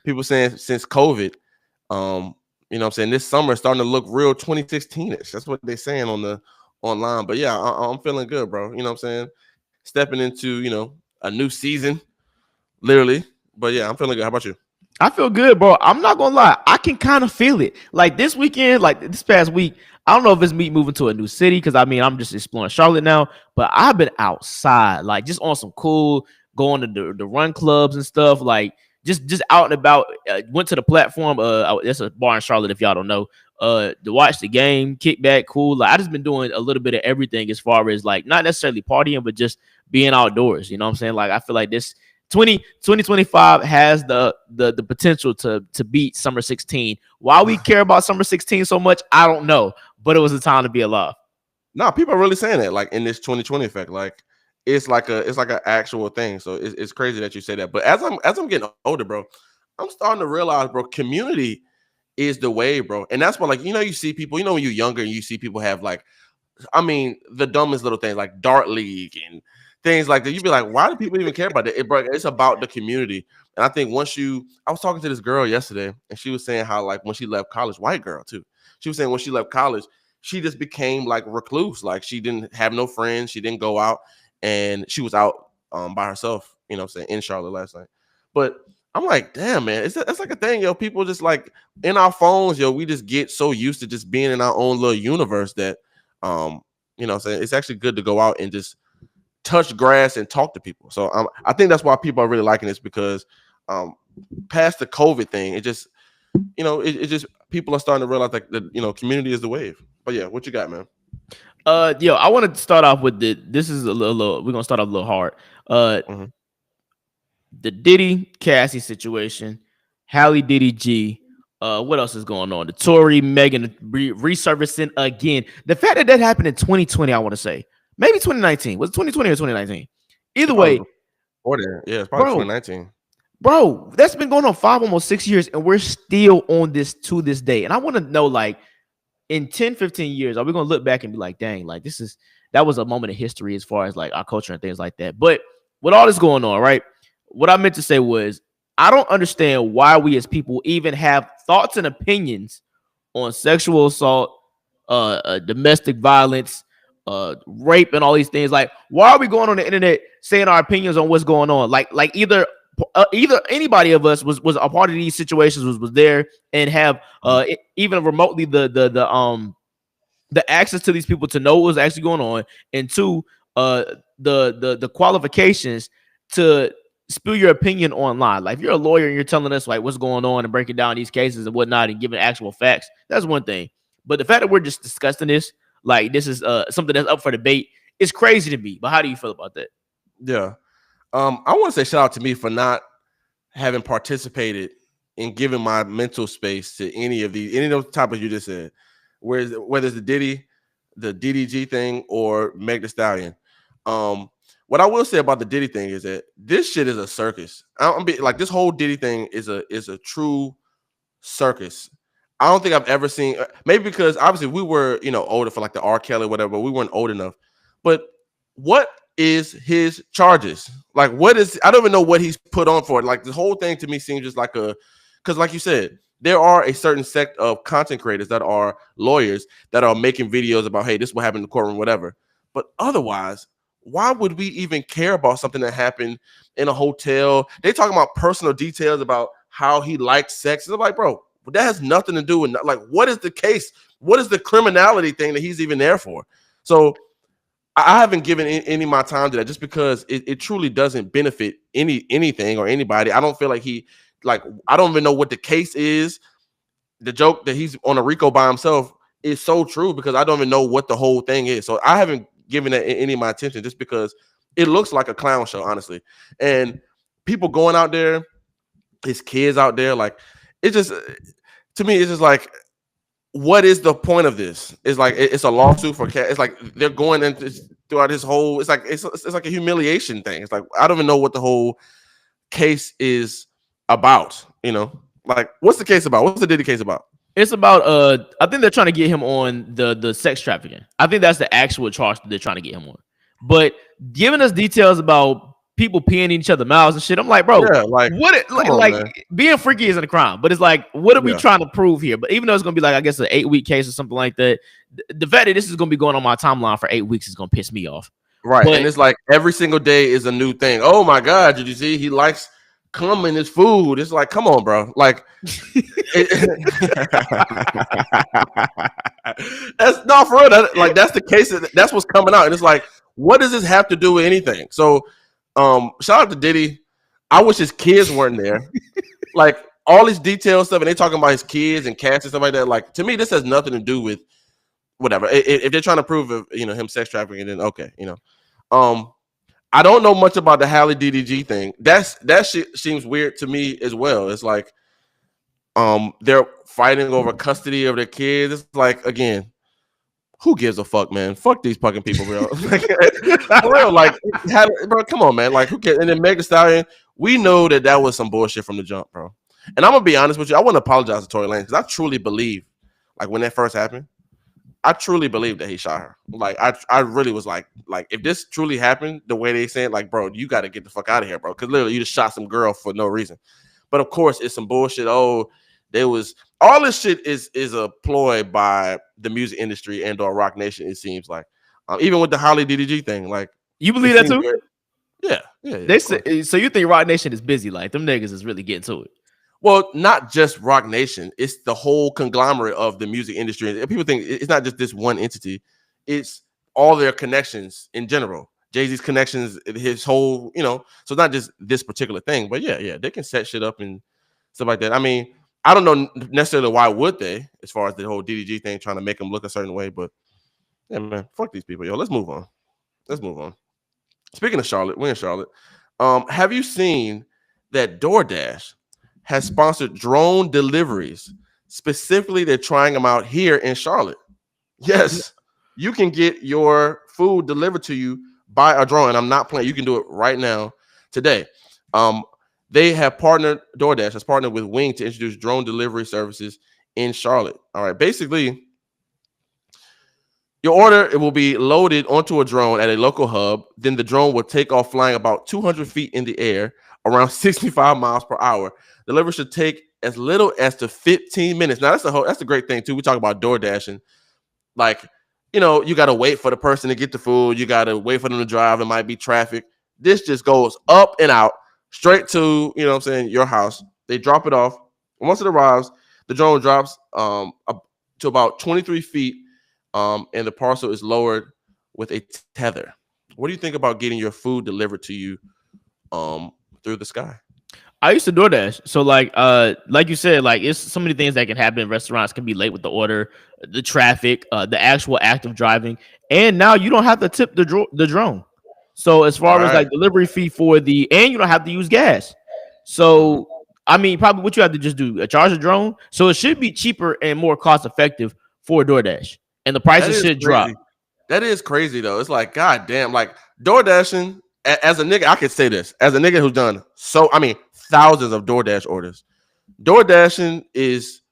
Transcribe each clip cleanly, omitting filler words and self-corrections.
People saying since COVID, you know what I'm saying, this summer is starting to look real 2016ish. That's what they're saying on the online. But yeah, I'm feeling good, bro. You know what I'm saying? Stepping into, a new season, literally. But yeah, I'm feeling good. How about you? I feel good, bro. I'm not gonna lie. I can kind of feel it. Like this weekend, like this past week, I don't know if it's me moving to a new city because I mean I'm just exploring Charlotte now, but I've been outside, like just on some cool, going to the run clubs and stuff, like just out and about. Went to the platform. It's a bar in Charlotte if y'all don't know. To watch the game, kick back, cool. Like I just been doing a little bit of everything as far as like not necessarily partying, but just being outdoors. You know what I'm saying? Like I feel like this 2025 has the potential to beat Summer 16. Why we care about Summer 16 so much, I don't know. But it was a time to be alive. No, people are really saying that, like in this 2020 effect, like it's like an actual thing. So it's crazy that you say that. But as I'm getting older, bro, I'm starting to realize, bro, community is the way, bro. And that's why, like, you see people, when you're younger and you see people have like, I mean, the dumbest little things like Dart League and things like that. You'd be like, why do people even care about that? Bro, it's about the community. And I think I was talking to this girl yesterday, and she was saying how, like, when she left college, white girl too. She was saying when she left college, she just became like recluse. Like she didn't have no friends. She didn't go out, and she was out by herself, in Charlotte last night. But I'm like, damn, man, it's like a thing, yo. People just like in our phones, yo, we just get so used to just being in our own little universe that it's actually good to go out and just touch grass and talk to people. So I think that's why people are really liking this because past the COVID thing, it just it just people are starting to realize like the community is the wave. But yeah, what you got, man? I want to start off with this is a little we're gonna start off a little hard. Mhm. The Diddy Cassie situation, Halle Diddy G. What else is going on? The Tory Megan resurfacing again. The fact that happened in 2020, I want to say maybe 2019. Was it 2020 or 2019? Either It's probably way, before there. Yeah, it's probably bro, 2019. bro, that's been going on 5, almost 6 years, and we're still on this to this day. And I want to know, like, in 10, 15 years, are we gonna look back and be like, dang, like that was a moment of history as far as like our culture and things like that. But with all this going on, right? What I meant to say was I don't understand why we as people even have thoughts and opinions on sexual assault, domestic violence, rape, and all these things. Like, why are we going on the internet saying our opinions on what's going on? Like either anybody of us was a part of these situations, was there and have even remotely the access to these people to know what was actually going on, and two, the qualifications to spill your opinion online. Like if you're a lawyer and you're telling us like what's going on and breaking down these cases and whatnot and giving actual facts, that's one thing. But the fact that we're just discussing this, like this is something that's up for debate, is crazy to me. But how do you feel about that? Yeah. I want to say shout out to me for not having participated in giving my mental space to any of those topics you just said. Whether it's the DDG thing, or Meg Thee Stallion. What I will say about the Diddy thing is that this shit is a circus. Like this whole Diddy thing is a true circus. I don't think I've ever seen. Maybe because obviously we were older for like the R. Kelly or whatever, but we weren't old enough. But what is his charges? Like what is? I don't even know what he's put on for it. Like the whole thing to me seems just like because like you said, there are a certain sect of content creators that are lawyers that are making videos about, hey, this is what happened in the courtroom, whatever. But otherwise, why would we even care about something that happened in a hotel? They talking about personal details about how he likes sex. It's like, bro, that has nothing to do with like what is the case? What is the criminality thing that he's even there for? So I haven't given any of my time to that just because it truly doesn't benefit anything or anybody. I don't feel like I don't even know what the case is. The joke that he's on a RICO by himself is so true because I don't even know what the whole thing is. So I haven't given it any of my attention just because it looks like a clown show, honestly. And people going out there, his kids out there, like it just to me, it's just like, what is the point of this? It's like it's a lawsuit for cat. It's like they're going into throughout his whole. It's like a humiliation thing. It's like I don't even know what the whole case is about. Like what's the case about? What's the Diddy case about? It's about I think they're trying to get him on the sex trafficking. I think that's the actual charge that they're trying to get him on. But giving us details about people peeing in each other's mouths and shit. I'm like, bro, Yeah, like, what? come on, Like man. being freaky isn't a crime, but it's like, what are we Yeah. trying to prove here? But even though it's gonna be like, I guess an 8-week case or something like that, the fact that this is gonna be going on my timeline for 8 weeks is gonna piss me off. Right. But And it's like every single day is a new thing. Oh my God, did you see? He likes cum in his food. It's like, come on, bro. Like, that's not for real. Like, that's the case. That's what's coming out. And it's like, what does this have to do with anything? So, shout out to Diddy. I wish his kids weren't there. Like, all these detailed stuff, and they talking about his kids and cats and stuff like that. Like, to me, this has nothing to do with whatever. If they're trying to prove, him sex trafficking, then okay, I don't know much about the Halle DDG thing. That shit seems weird to me as well. It's like, they're fighting over custody of their kids. It's like, again, who gives a fuck, man? Fuck these fucking people, bro. Like, for real, like, bro, come on, man. Like, who cares? And then Megan Stallion, we know that was some bullshit from the jump, bro. And I'm gonna be honest with you, I want to apologize to Tory Lanez because I truly believe, like, when that first happened, I truly believe that he shot her. Like, I really was like, if this truly happened the way they said, like, bro, you got to get the fuck out of here, bro. Because literally, you just shot some girl for no reason. But of course, it's some bullshit. Oh, there was all this shit is a ploy by the music industry and or Rock Nation. It seems like, even with the Halle DDG thing, like, you believe that too? Yeah. They say, so you think Rock Nation is busy? Like them niggas is really getting to it. Well, not just Rock Nation. It's the whole conglomerate of the music industry. And people think it's not just this one entity. It's all their connections in general. Jay-Z's connections, his whole, so it's not just this particular thing. But yeah, they can set shit up and stuff like that. I mean, I don't know necessarily why would they, as far as the whole DDG thing, trying to make them look a certain way. But yeah, man, fuck these people. Yo, let's move on. Speaking of Charlotte, we're in Charlotte. Have you seen that DoorDash has sponsored drone deliveries? Specifically, they're trying them out here in Charlotte. Yes, you can get your food delivered to you by a drone. And I'm not playing. You can do it right now, today. They have DoorDash has partnered with Wing to introduce drone delivery services in Charlotte. All right, basically, your order, it will be loaded onto a drone at a local hub. Then the drone will take off flying about 200 feet in the air, around 65 miles per hour. Delivery should take as little as to 15 minutes. Now, that's a great thing, too. We talk about DoorDash and, like, you got to wait for the person to get the food. You got to wait for them to drive. It might be traffic. This just goes up and out, straight to, your house. They drop it off. And once it arrives, the drone drops to about 23 feet, and the parcel is lowered with a tether. What do you think about getting your food delivered to you through the sky? I used to DoorDash. So like you said, like it's so many things that can happen. Restaurants can be late with the order, the traffic, the actual act of driving, and now you don't have to tip the drone. So as far as like delivery fee and you don't have to use gas. So I mean, probably what you have to just do, charge a drone. So it should be cheaper and more cost effective for DoorDash, and the prices should drop. That is crazy though. It's like, God damn, like DoorDashing. As a nigga, I could say this. As a nigga who's done thousands of DoorDash orders. DoorDashing is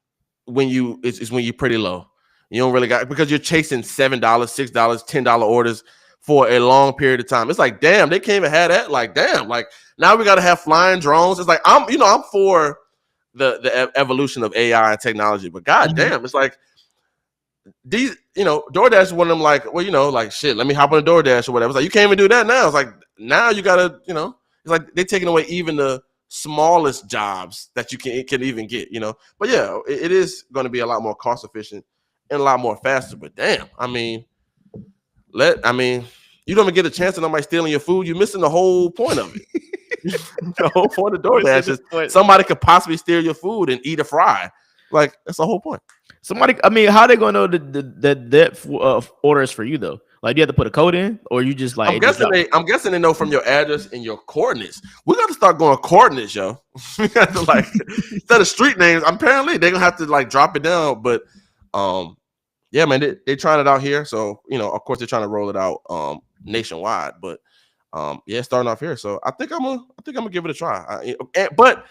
when you're pretty low. You don't really got, because you're chasing $7, $6, $10 orders for a long period of time. It's like, damn, they can't even have that. Like, damn, like now we gotta have flying drones. It's like I'm for the evolution of AI and technology, but god damn, it's like these, DoorDash is one of them, like, well, like shit, let me hop on a DoorDash or whatever. It's like you can't even do that now. It's like now you gotta, it's like they're taking away even the smallest jobs that you can even get, But yeah, it is going to be a lot more cost efficient and a lot more faster. But damn, you don't even get a chance of somebody stealing your food. You're missing the whole point of it. The whole point of DoorDash is somebody could possibly steal your food and eat a fry. Like, that's the whole point. How they gonna know that order is for you though? Like, do you have to put a code in, or you just like? I'm guessing they know from your address and your coordinates. We got to start going coordinates, yo. We got to, like, instead of street names, apparently they're gonna have to like drop it down. But yeah, man, they're trying it out here. So of course they're trying to roll it out nationwide. But yeah, starting off here. So I think I'm gonna give it a try. But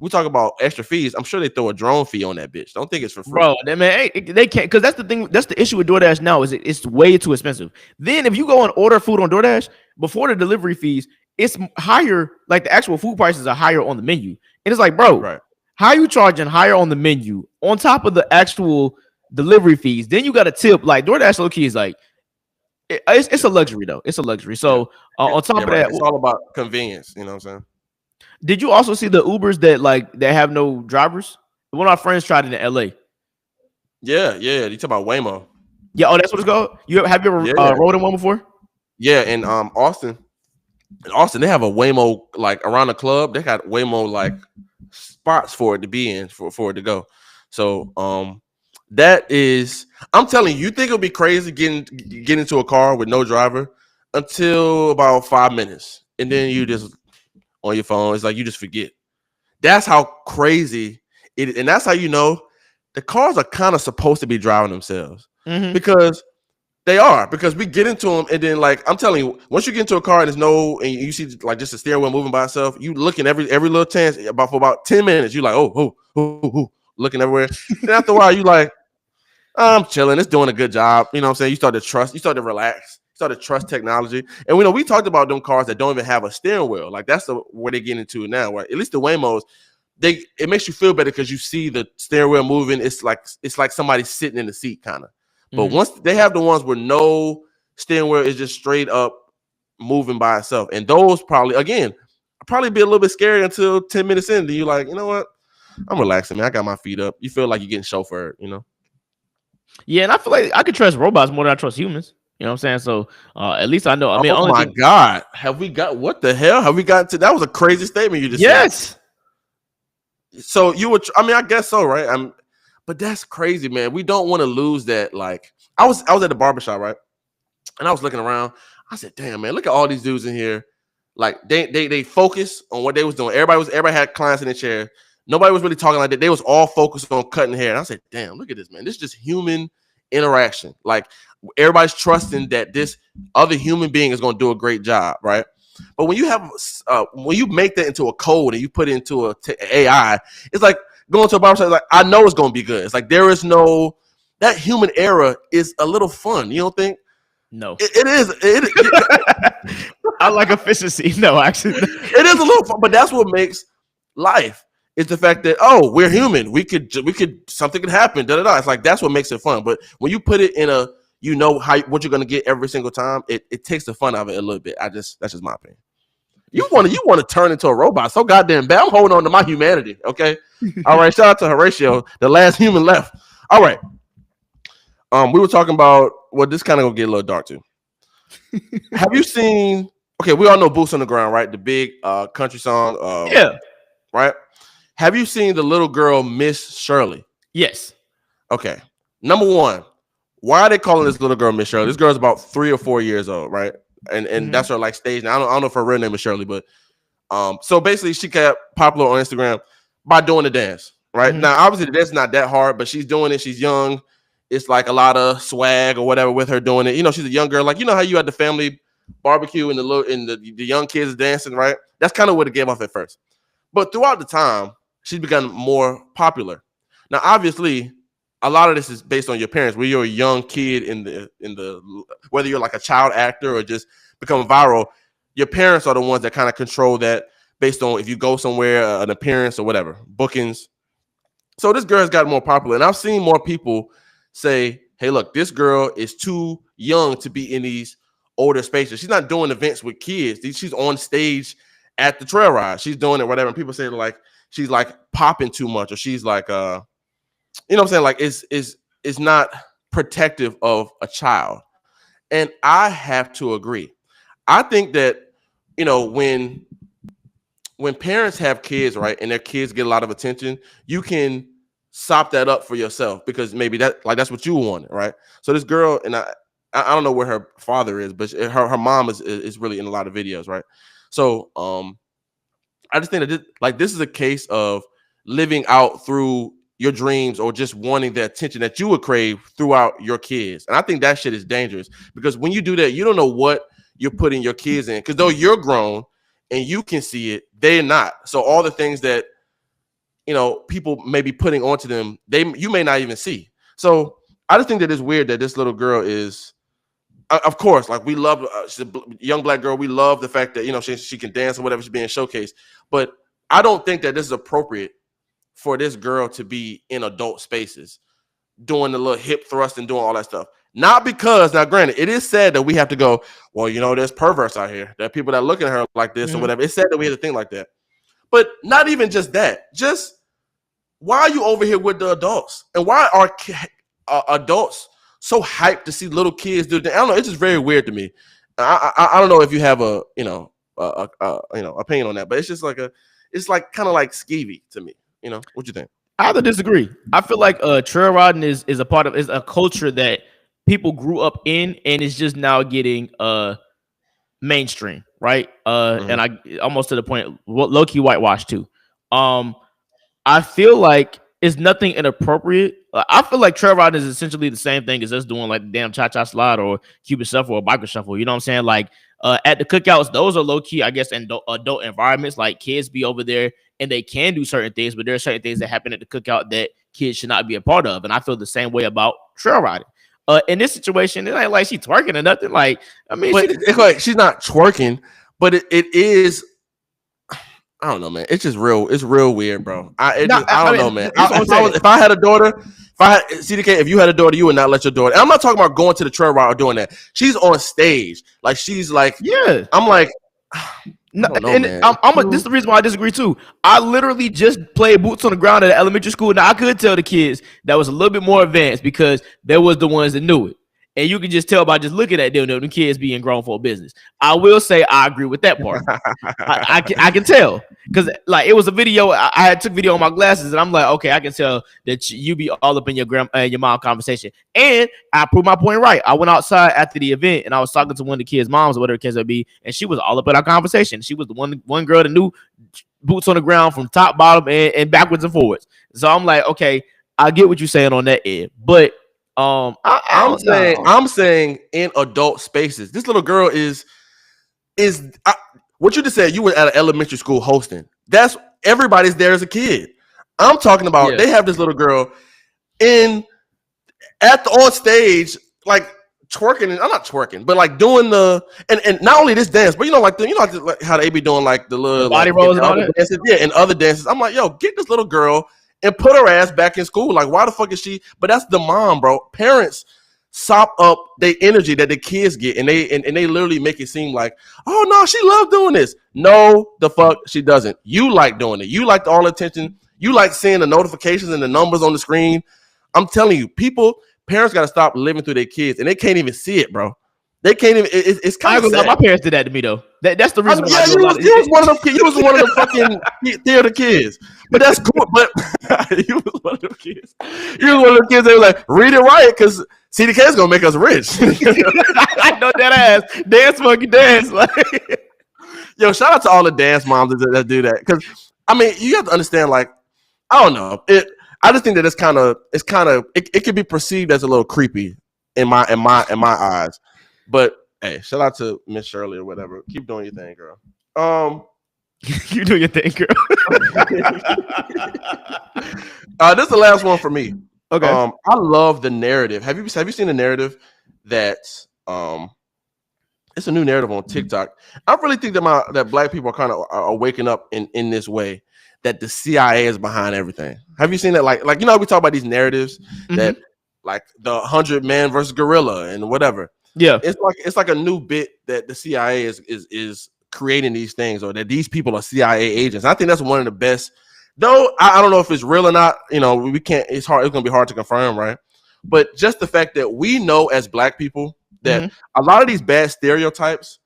we talk about extra fees. I'm sure they throw a drone fee on that bitch. Don't think it's for free, bro. Man, they can't, because that's the thing. That's the issue with DoorDash now. Is it's way too expensive. Then if you go and order food on DoorDash, before the delivery fees, it's higher. Like the actual food prices are higher on the menu, and it's like, bro, Right. how are you charging higher on the menu on top of the actual delivery fees? Then you got a tip. Like DoorDash low key is like it's Yeah. a luxury though. It's a luxury. Yeah. So on Yeah. top of Right. that, It's all about convenience. You know what I'm saying? did you also see the Ubers that have no drivers? One of our friends tried it in LA. Yeah. Yeah. You talk about Waymo. Yeah, oh, that's what it's called. Have you ever Yeah. Yeah. rode in one before? Yeah. And Austin. In Austin, they have a Waymo like around the club. They got Waymo like spots for it to be in for it to go. So that is, I'm telling you, you think it'll be crazy getting into a car with no driver until about 5 minutes, and then you just on your phone. It's like you just forget. That's how crazy it is, and that's how you know the cars are kind of supposed to be driving themselves Mm-hmm. because they are, because we get into them, and then like I'm telling you, once you get into a car and there's no, and you see like just a steering wheel moving by itself, you looking every little chance about for about 10 minutes. You like, looking everywhere. Then after a while, you like, I'm chilling. It's doing a good job. You know what I'm saying? You start to trust. You start to relax. You start to trust technology. And we know we talked about them cars that don't even have a steering wheel. Like that's where they get into now. Right? At least the Waymos, it makes you feel better because you see the steering wheel moving. It's like somebody sitting in the seat kind of. But Mm-hmm. once they have the ones where no steering wheel is just straight up moving by itself, and those probably be a little bit scary until 10 minutes in. Then you're like, you know what? I'm relaxing, man. I got my feet up. You feel like you're getting chauffeured, you know? Yeah, and I feel like I could trust robots more than I trust humans. You know what I'm saysaying? So at least I know. I mean, Oh only my thing. God. What the hell? Have we gotten to that? Was a crazy statement you just said. Yes. So you would, I mean, I guess so, right? But that's crazy, man. We don't want to lose that. Like, I was at the barbershop, right? And I was looking around. I said, damn, man, look at all these dudes in here. Like they focus on what they was doing. Everybody had clients in their chair. Nobody was really talking like that. They was all focused on cutting hair. And I said, damn, look at this, man. This is just human interaction. Like everybody's trusting that this other human being is going to do a great job, right? But when you make that into a code and you put it into AI, it's like going to a barbershop. Like I know it's going to be good. It's like there is no, that human error is a little fun. You don't think? No. It is. I like efficiency. No, actually. It is a little fun, but that's what makes life. It's the fact that we're human. We could something could happen. Da da da. It's like that's what makes it fun. But when you put it in what you're gonna get every single time, it takes the fun out of it a little bit. That's just my opinion. You want to turn into a robot so goddamn bad. I'm holding on to my humanity. Okay. All right. Shout out to Horatio, the last human left. All right. We were talking about this kind of gonna get a little dark too. Have you seen? Okay, we all know "Boots on the Ground," right? The big country song. Yeah. Right. Have you seen the little girl Miss Shirley? Yes. Okay. Number one, why are they calling this little girl Miss Shirley? This girl's about 3 or 4 years old, right? And that's her like stage. Now, I don't know if her real name is Shirley, but so basically she got popular on Instagram by doing the dance, right? Now, obviously the dance is not that hard, but she's doing it. She's young. It's like a lot of swag or whatever with her doing it. You know, she's a young girl. Like, you know how you had the family barbecue and the young kids dancing, right? That's kind of what it gave off at first. But throughout the time, she's become more popular. Now, obviously, a lot of this is based on your parents. When you're a young kid in the whether you're like a child actor or just become viral, your parents are the ones that kind of control that based on if you go somewhere, an appearance or whatever, bookings. So this girl has gotten more popular, and I've seen more people say, "Hey, look, this girl is too young to be in these older spaces. She's not doing events with kids. She's on stage at the trail ride. She's doing it, whatever." And people say like she's like popping too much, or she's like you know what I'm saying? Like it's not protective of a child. And I have to agree. I think that, you know, when parents have kids, right, and their kids get a lot of attention, you can sop that up for yourself because maybe that's what you wanted, right? So this girl, and I don't know where her father is, but her mom is really in a lot of videos, right? So I just think that this is a case of living out through your dreams or just wanting the attention that you would crave throughout your kids. And I think that shit is dangerous because when you do that, you don't know what you're putting your kids in. Because though you're grown and you can see it, they're not. So all the things that, you know, people may be putting onto them, you may not even see. So I just think that it's weird that this little girl is, of course, like we love she's a young black girl. We love the fact that she can dance or whatever, she's being showcased. But I don't think that this is appropriate for this girl to be in adult spaces doing the little hip thrust and doing all that stuff. Not because, now granted, it is said that we have to go, well, there's perverts out here. There are people that look at her like this or whatever. It's said that we have to think like that. But not even just that. Just why are you over here with the adults? And why are adults so hyped to see little kids do that? I don't know. It's just very weird to me. I don't know if you have a opinion on that, but it's just like it's like kind of like skeevy to me. What you think? I have to disagree. I feel like trail riding is a culture that people grew up in, and it's just now getting mainstream, right? And I almost to the point low key whitewashed too. I feel like it's nothing inappropriate. I feel like trail riding is essentially the same thing as us doing like the damn cha-cha slide or Cuban shuffle or biker shuffle. You know what I'm saying? Like at the cookouts, those are low key, I guess, in adult environments. Like kids be over there and they can do certain things, but there are certain things that happen at the cookout that kids should not be a part of. And I feel the same way about trail riding. In this situation, it ain't like she's twerking or nothing. Like, I mean, it's like she's not twerking, but it is. I don't know, man. It's just real. It's real weird, bro. I don't know, man. If I had a daughter, CDK, if you had a daughter, you would not let your daughter. And I'm not talking about going to the trail ride or doing that. She's on stage, like she's like, yeah. I'm like, no, and this is the reason why I disagree too. I literally just played boots on the ground at elementary school. Now I could tell the kids that was a little bit more advanced because there was the ones that knew it. And you can just tell by just looking at them, the kids being grown for a business. I will say I agree with that part. I can tell because like it was a video. I took video on my glasses, and I'm like, okay, I can tell that you be all up in your mom conversation. And I proved my point right. I went outside after the event, and I was talking to one of the kids' moms or whatever the kids would be, and she was all up in our conversation. She was the one girl that knew boots on the ground from top, bottom, and backwards and forwards. So I'm like, okay, I get what you're saying on that end, but. I'm saying in adult spaces, this little girl is what you just said. You were at an elementary school hosting. That's everybody's there as a kid. I'm talking about They have this little girl on stage, like twerking. And I'm not twerking, but like doing the and not only this dance, but like how they be doing like the little body rolls and all that. Dances, and other dances. I'm like, yo, get this little girl and put her ass back in school. Like, why the fuck is she? But that's the mom, bro. Parents sop up the energy that the kids get, and they literally make it seem like, oh no, she loves doing this. No, the fuck she doesn't. You like doing it. You like all the attention. You like seeing the notifications and the numbers on the screen. I'm telling you, parents got to stop living through their kids, and they can't even see it, bro. They can't even. It's kind of sad. My parents did that to me though. That's the reason. Yeah, you was one of them kids. You was one of the fucking theater kids. But that's cool. But you was one of them kids. You was one of them kids that were like, read it right, because CDK is gonna make us rich. I know that ass. Dance monkey dance. Like, yo, shout out to all the dance moms that do that. Because I mean, you have to understand. Like, I don't know. I just think that it can be perceived as a little creepy in my eyes. But hey, shout out to Miss Shirley or whatever. Keep doing your thing, girl. You do your thing, girl. This is the last one for me. Okay. I love the narrative. Have you seen the narrative that it's a new narrative on TikTok? I really think that black people are kind of are waking up in this way, that the CIA is behind everything. Have you seen that? Like we talk about these narratives that like the 100 man versus gorilla and whatever. Yeah, it's like a new bit that the CIA is creating these things, or that these people are CIA agents. I think that's one of the best. Though I don't know if it's real or not. We can't. It's hard. It's going to be hard to confirm, right? But just the fact that we know as black people that a lot of these bad stereotypes,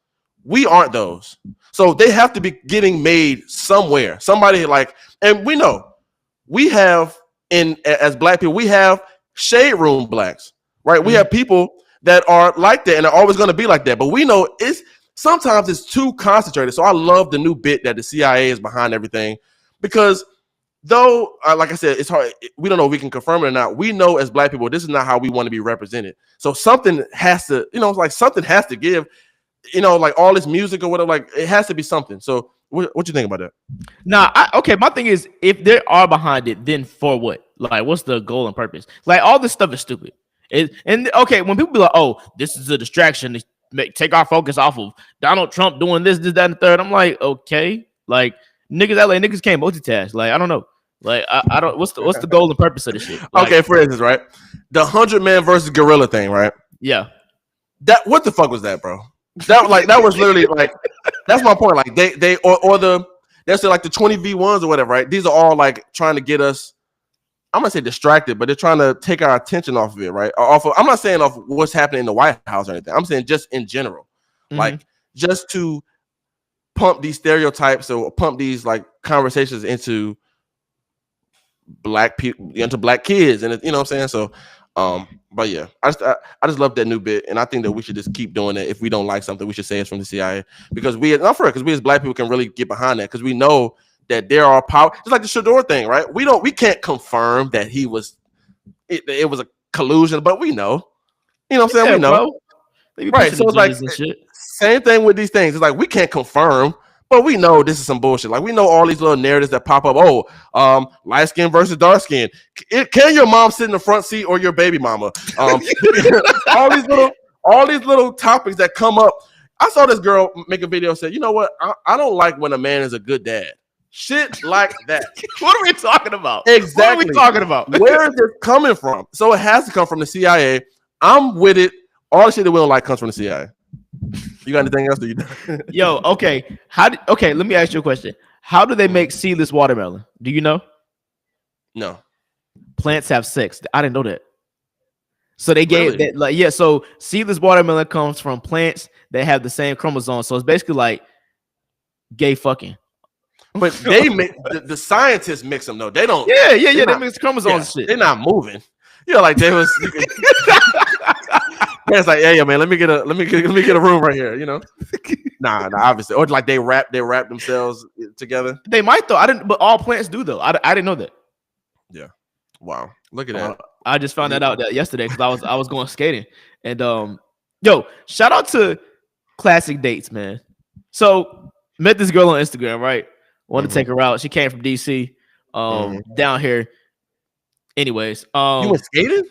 we aren't those. So they have to be getting made somewhere. Somebody and we know we have as black people, we have shade room blacks, right? We have people that are like that and are always going to be like that. But we know sometimes it's too concentrated. So I love the new bit that the CIA is behind everything, because though, like I said, it's hard. We don't know if we can confirm it or not. We know as black people, this is not how we want to be represented. So something has to, something has to give, like all this music or whatever, like it has to be something. So what you think about that? Nah, okay. My thing is, if they are behind it, then for what? Like, what's the goal and purpose? Like, all this stuff is stupid. And okay, when people be like, "Oh, this is a distraction to take our focus off of Donald Trump doing this, that, and the third," I'm like, okay, like niggas, LA niggas can't multitask. Like, I don't know. Like, I don't. What's the goal and purpose of this shit? Like, Okay, for instance, right, the 100-man versus gorilla thing, right? yeah, That what the fuck was that, bro? That was literally like that's my point. Like they or the they're like the 20v1s or whatever, right? These are all like trying to get us. I'm gonna say distracted, but they're trying to take our attention off of it, right? I'm not saying off what's happening in the White House or anything. I'm saying just in general, like just to pump these stereotypes or pump these like conversations into black people, into black kids, and you know what I'm saying. So, but yeah, I just love that new bit, and I think that we should just keep doing it. If we don't like something, we should say it's from the CIA because we as black people can really get behind that because we know that there are power, just like the Shador thing, right? We can't confirm that he was it was a collusion, but we know, you know what I'm saying? We know, right? So it's like same thing with these things. It's like we can't confirm, but we know this is some bullshit. Like we know all these little narratives that pop up. Oh, light skin versus dark skin. Can your mom sit in the front seat or your baby mama? All these little topics that come up. I saw this girl make a video and said, you know what? I don't like when a man is a good dad. Shit like that. What are we talking about? Exactly. What are we talking about? Where is this coming from? So it has to come from the CIA. I'm with it. All the shit that we don't like comes from the CIA. You got anything else? Yo, okay. Okay, let me ask you a question. How do they make seedless watermelon? Do you know? No. Plants have sex. I didn't know that. So they gave that, like, yeah. So seedless watermelon comes from plants that have the same chromosomes. So it's basically like gay fucking. But they make the scientists mix them though. They don't. Yeah. They mix chromosomes and shit. They're not moving. Like they was. It's like, yeah, man. Let me get a room right here. You know. Nah, obviously, or like they wrap themselves together. They might though. I didn't, but all plants do though. I didn't know that. Yeah. Wow. Look at that. I just found that out yesterday because I was going skating and yo, shout out to Classic Dates, man. So met this girl on Instagram, right? Wanted to take her out. She came from DC, down here. Anyways, you went skating?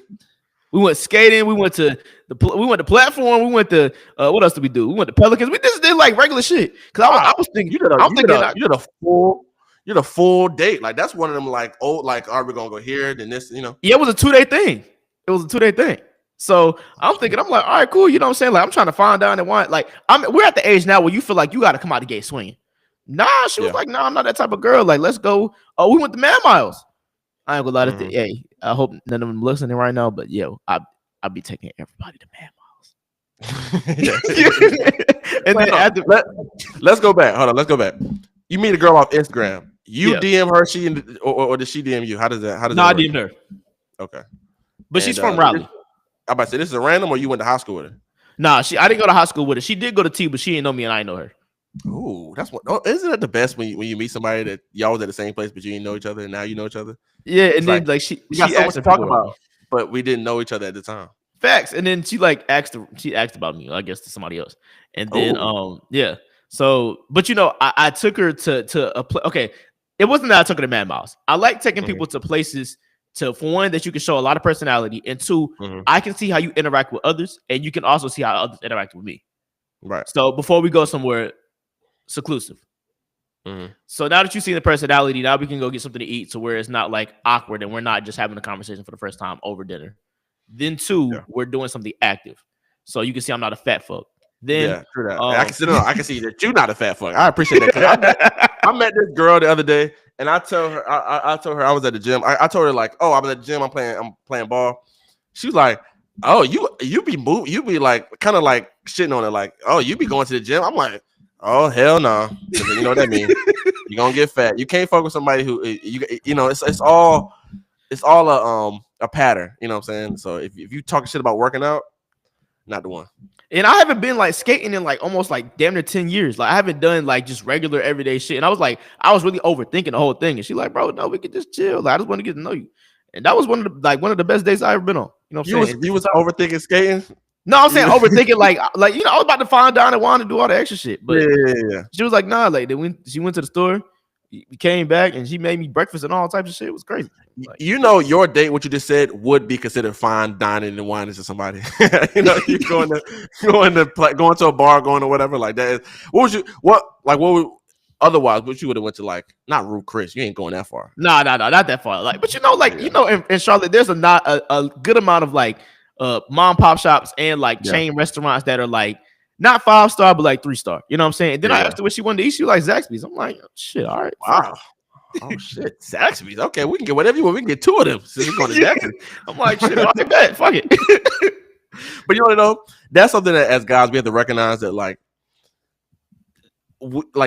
We went skating. We went to platform. We went to what else did we do? We went to Pelicans. We just did like regular shit. Cause I was thinking you did a full date. Like that's one of them like like are we gonna go here? Then this, you know? Yeah, it was a 2-day thing. So I'm thinking, I'm like, all right, cool. You know what I'm saying? Like I'm trying to find down and want like we're at the age now where you feel like you got to come out the gate swinging. Nah, she was like, nah, I'm not that type of girl. Like, let's go. Oh, we went to Man Miles. I ain't gonna lie to hey, I hope none of them listening right now, but yo, I'll be taking everybody to Man Miles. And then let's go back. Hold on, let's go back. You meet a girl off Instagram. You DM her, or did she DM you? How does that? No, I DM'd her. Okay, but she's from Raleigh. I'm about to say this is a random, or you went to high school with her? Nah, I didn't go to high school with her. She did go to T, but she didn't know me, and I didn't know her. Ooh, that's what. Oh, isn't that the best when you meet somebody that y'all was at the same place, but you didn't know each other, and now you know each other? Yeah, and then like she got so much to talk about, but we didn't know each other at the time. Facts, and then she like asked about me, I guess, to somebody else, and then yeah. So, but you know, I took her to a place. Okay, it wasn't that I took her to Man Miles. I like taking people to places for one that you can show a lot of personality, and two, I can see how you interact with others, and you can also see how others interact with me. Right. So before we go somewhere seclusive. So now that you see the personality, now we can go get something to eat, so where it's not like awkward and we're not just having a conversation for the first time over dinner. Then two, we're doing something active, so you can see I'm not a fat fuck. Then true that. I can see that you're not a fat fuck. I appreciate that. I met this girl the other day, and I told her I was at the gym. I told her like, oh, I'm at the gym. I'm playing ball. She was like, oh, you be moving, you be like kind of like shitting on it, like, oh, you be going to the gym. I'm like, oh hell no, you know what that means. You're gonna get fat. You can't fuck with somebody who you know it's all a pattern. You know what I'm saying? So if you talking shit about working out, not the one. And I haven't been like skating in like almost like damn near 10 years. Like I haven't done like just regular everyday shit. And I was really overthinking the whole thing. And she like, bro, no, we can just chill. Like I just want to get to know you. And that was one of the best days I ever been on. You know what I'm saying? You was overthinking skating? No, I'm saying overthinking like you know, I was about to find down and want to do all the extra shit. But she was like, nah, like she went to the store. We came back and she made me breakfast and all types of shit. It was crazy. Like, You know, your date, what you just said, would be considered fine dining and whining to somebody. You know, you going to a bar, going to whatever like that. What would otherwise? What you would have went to like not Ruth Chris? You ain't going that far. no, not that far. Like, but you know, like in Charlotte, there's a good amount of like mom pop shops and like chain restaurants that are like not 5-star, but like 3-star. You know what I'm saying? And then I asked her what she wanted to eat. She was like Zaxby's. I'm like, shit, all right. Wow. Oh shit, Zaxby's. Okay, we can get whatever you want. We can get 2 of them. Since we're going to Zaxby's. I'm like, shit, all right, bet. Fuck it. But you want to know? That's something that as guys we have to recognize that like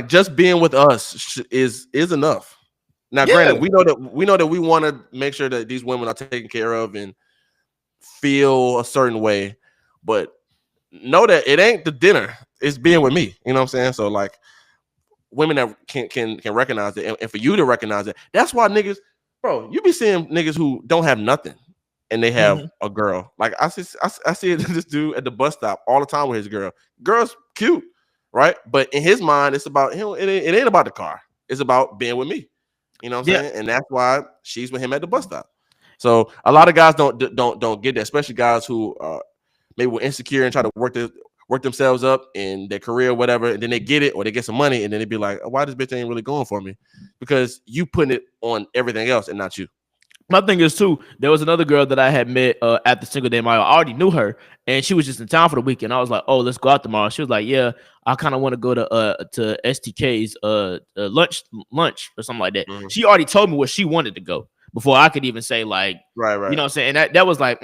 just being with us is enough. Now, granted, we know that we want to make sure that these women are taken care of and feel a certain way, but know that it ain't the dinner; it's being with me. You know what I'm saying? So, like, women that can recognize it, and for you to recognize it, that's why niggas, bro, you be seeing niggas who don't have nothing and they have a girl. Like I see this dude at the bus stop all the time with his girl. Girl's cute, right? But in his mind, it's about him. It ain't about the car. It's about being with me. You know what I'm saying? And that's why she's with him at the bus stop. So a lot of guys don't get that, especially guys who maybe were insecure and try to work themselves up in their career or whatever, and then they get it or they get some money, and then they be like, why this bitch ain't really going for me? Because you putting it on everything else and not you. My thing is too, there was another girl that I had met at the Single Day Mile. I already knew her, and she was just in town for the weekend. I was like, "Oh, let's go out tomorrow." She was like, "Yeah, I kind of want to go to STK's lunch or something like that." She already told me where she wanted to go before I could even say like, right. You know what I'm saying? And that was like,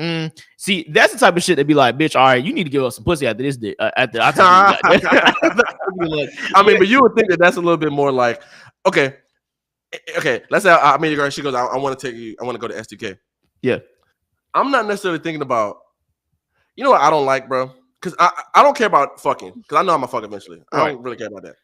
see, that's the type of shit that be like, bitch, all right, you need to give us some pussy after this. After I tell you, I mean, but you would think that that's a little bit more like, okay. Let's say I meet a girl. She goes, I want to take you. I want to go to SDK. Yeah, I'm not necessarily thinking about. You know what I don't like, bro? Because I don't care about fucking. Because I know I'm gonna fuck eventually. I don't really care about that.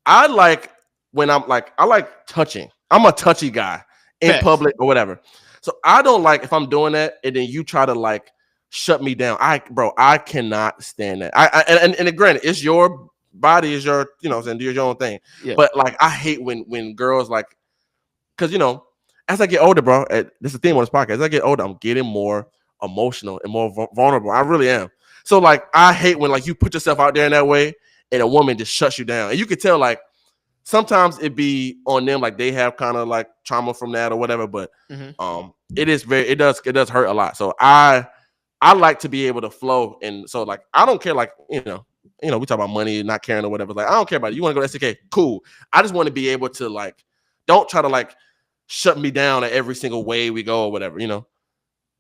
I like when I like touching. I'm a touchy guy in public or whatever. So I don't like if I'm doing that and then you try to like shut me down. I cannot stand that. And granted, it's your body, is your, you know, and do your own thing. Yeah. But like I hate when girls like. Because, you know, as I get older, bro, this is the theme on this podcast. As I get older, I'm getting more emotional and more vulnerable. I really am. So, like, I hate when, like, you put yourself out there in that way and a woman just shuts you down. And you can tell, like, sometimes it be on them, like, they have kind of, like, trauma from that or whatever. But it does hurt a lot. So, I like to be able to flow. And so, like, I don't care, like, you know, we talk about money, not caring or whatever. Like, I don't care about it. You want to go to SDK? Cool. I just want to be able to, like, don't try to, like, shut me down at every single way we go or whatever, you know?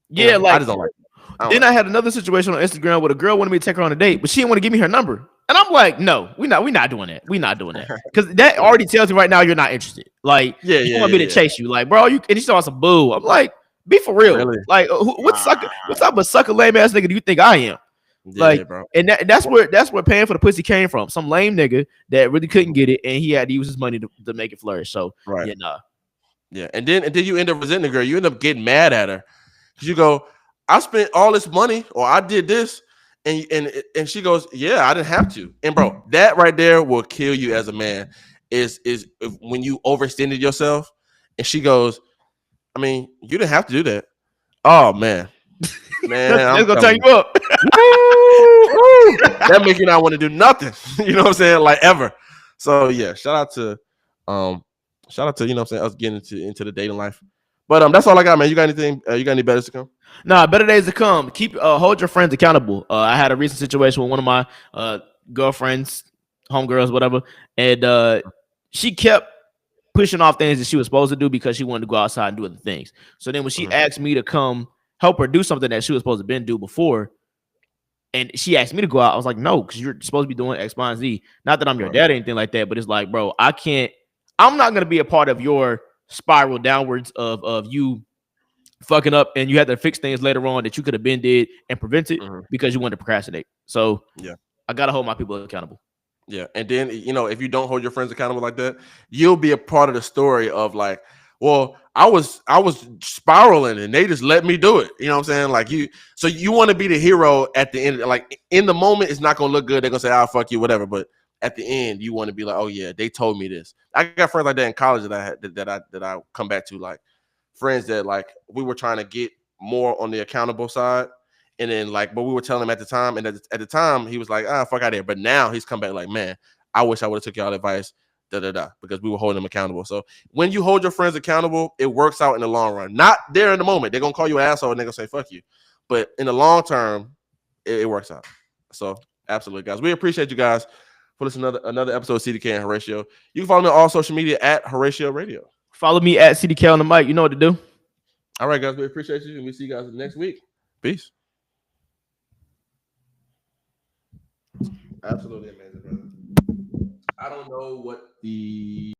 Yeah, you know, like I just don't like it. Then I had another situation on Instagram where a girl wanted me to take her on a date, but she didn't want to give me her number. And I'm like, no, we're not doing that. We're not doing that. Because that already tells me right now you're not interested. Like, you want me to chase you. Like, bro, and you still want some boo. I'm like, be for real. Really? Like, what type of sucker lame ass nigga do you think I am? Like, bro. And that's where paying for the pussy came from. Some lame nigga that really couldn't get it, and he had to use his money to make it flourish. So, Yeah, and then you end up resenting the girl. You end up getting mad at her because you go, "I spent all this money, or I did this," and she goes, "Yeah, I didn't have to." And bro, that right there will kill you as a man. Is when you overextended yourself, and she goes, "I mean, you didn't have to do that." Oh man, that's gonna turn you up. That makes you not want to do nothing. You know what I'm saying? Like ever. So yeah, shout out to you know what I'm saying, us getting into the dating life. But that's all I got, man. You got anything? You got any better to come? Nah, better days to come. Keep hold your friends accountable. I had a recent situation with one of my girlfriends, homegirls, whatever, and she kept pushing off things that she was supposed to do because she wanted to go outside and do other things. So then when she asked me to come help her do something that she was supposed to do before, and she asked me to go out, I was like, no, because you're supposed to be doing X, Y, and Z. Not that I'm your dad or anything like that, but it's like, bro, I'm not going to be a part of your spiral downwards of you fucking up and you had to fix things later on that you could have been did and prevented because you wanted to procrastinate. So I got to hold my people accountable. Yeah. And then, you know, if you don't hold your friends accountable like that, you'll be a part of the story of like, well, I was spiraling and they just let me do it. You know what I'm saying? Like so you want to be the hero at the end. Like in the moment, it's not going to look good. They're going to say, "I'll fuck you," whatever. But at the end you want to be like, oh yeah, they told me this. I got friends like that in college that I had that I come back to, like friends that like we were trying to get more on the accountable side. And then like, but we were telling him at the time, and at the time he was like, fuck out of here. But now he's come back like, man, I wish I would have took y'all advice, because we were holding them accountable. So when you hold your friends accountable, it works out in the long run. Not there in the moment. They're gonna call you an asshole and they're gonna say fuck you. But in the long term, it works out. So absolutely, guys. We appreciate you guys for listening to another episode of CDK and Horatio. You can follow me on all social media at Horatio Radio. Follow me at CDK on the mic. You know what to do. All right, guys. We appreciate you, and we'll see you guys next week. Peace. Absolutely amazing, brother. I don't know what the